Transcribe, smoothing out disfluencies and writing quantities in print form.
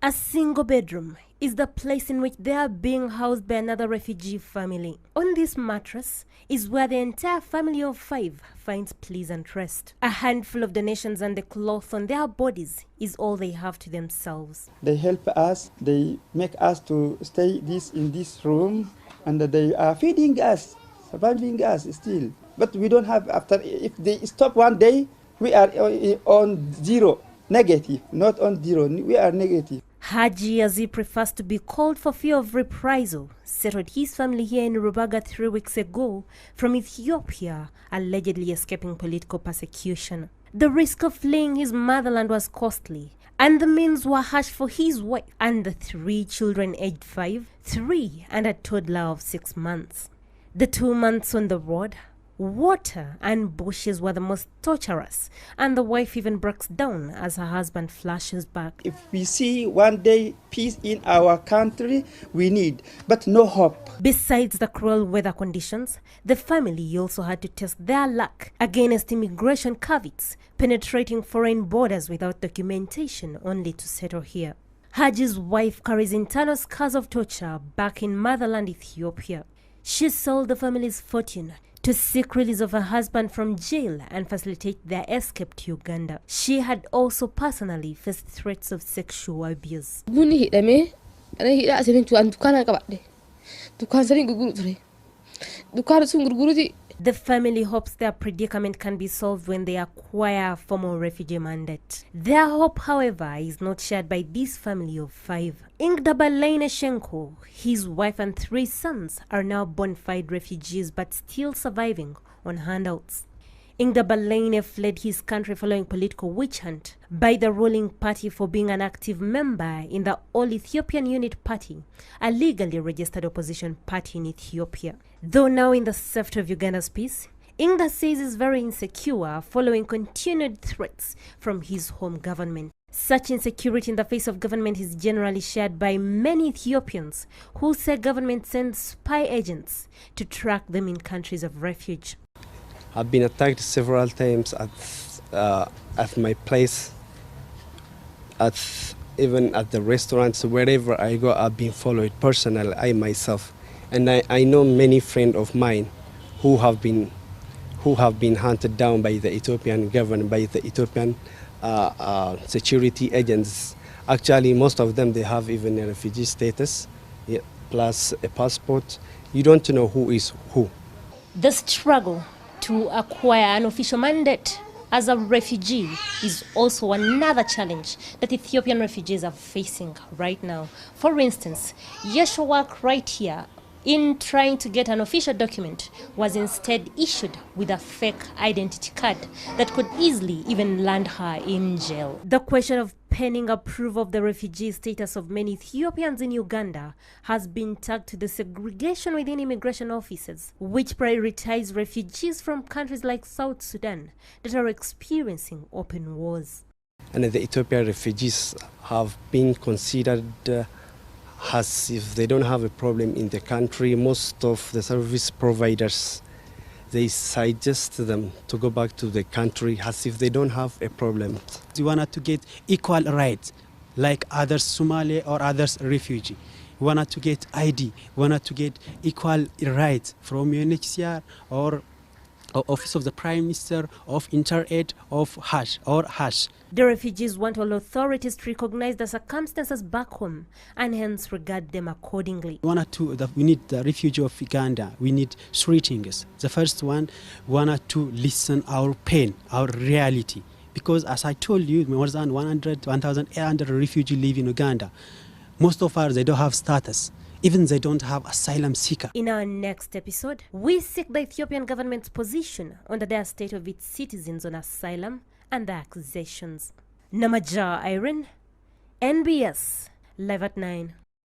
A single bedroom is the place in which they are being housed by another refugee family. On this mattress is where the entire family of 5 finds pleasant rest. A handful of donations and the cloth on their bodies is all they have to themselves. They help us, they make us to stay in this room, and they are feeding us, surviving us still. But we don't have, if they stop one day, we are on zero, negative, not on zero, we are negative. Haji, as he prefers to be called for fear of reprisal, settled his family here in Rubaga 3 weeks ago from Ethiopia, allegedly escaping political persecution. The risk of fleeing his motherland was costly, and the means were harsh for his wife and the 3 children aged 5, 3, and a toddler of 6 months. The 2 months on the road, water and bushes were the most torturous, and the wife even breaks down as her husband flashes back. If we see one day peace in our country, we need, but no hope. Besides the cruel weather conditions, the family also had to test their luck against immigration caveats, penetrating foreign borders without documentation only to settle here. Haji's wife carries internal scars of torture back in motherland Ethiopia. She sold the family's fortune to seek release of her husband from jail and facilitate their escape to Uganda. She had also personally faced threats of sexual abuse. The family hopes their predicament can be solved when they acquire a formal refugee mandate. Their hope, however, is not shared by this family of 5. Ingdabalene Shenko, his wife and 3 sons are now bona fide refugees but still surviving on handouts. Ingdabalene fled his country following political witch hunt by the ruling party for being an active member in the All Ethiopian Unit Party, a legally registered opposition party in Ethiopia. Though now in the safety of Uganda's peace, Ingda says he's very insecure following continued threats from his home government. Such insecurity in the face of government is generally shared by many Ethiopians who say government sends spy agents to track them in countries of refuge. I've been attacked several times at my place, even at the restaurants, wherever I go. I've been followed personally, I myself, and I know many friends of mine who have been hunted down by the Ethiopian government, by the Ethiopian security agents. Actually, most of them, they have even a refugee status, plus a passport. You don't know who is who. The struggle to acquire an official mandate as a refugee is also another challenge that Ethiopian refugees are facing right now. For instance, Yesha work right here in trying to get an official document was instead issued with a fake identity card that could easily even land her in jail. The question of pending approval of the refugee status of many Ethiopians in Uganda has been tagged to the segregation within immigration offices, which prioritize refugees from countries like South Sudan that are experiencing open wars. And the Ethiopian refugees have been considered as if they don't have a problem in the country. Most of the service providers, they suggest them to go back to the country as if they don't have a problem. We wanted to get equal rights like others Somali or others refugee. We wanted to get ID. We wanted to get equal rights from UNHCR or Office of the Prime Minister, of Interaid, of HASH. The refugees want all authorities to recognize the circumstances back home and hence regard them accordingly. We need the refugee of Uganda. We need 3 things. The first one, we wanted to listen our pain, our reality. Because as I told you, more than 1,800 refugees live in Uganda. Most of us, they don't have status. Even they don't have asylum seeker. In our next episode, we seek the Ethiopian government's position on the dire state of its citizens on asylum and the accusations. Namaja Irene, NBS, live at 9.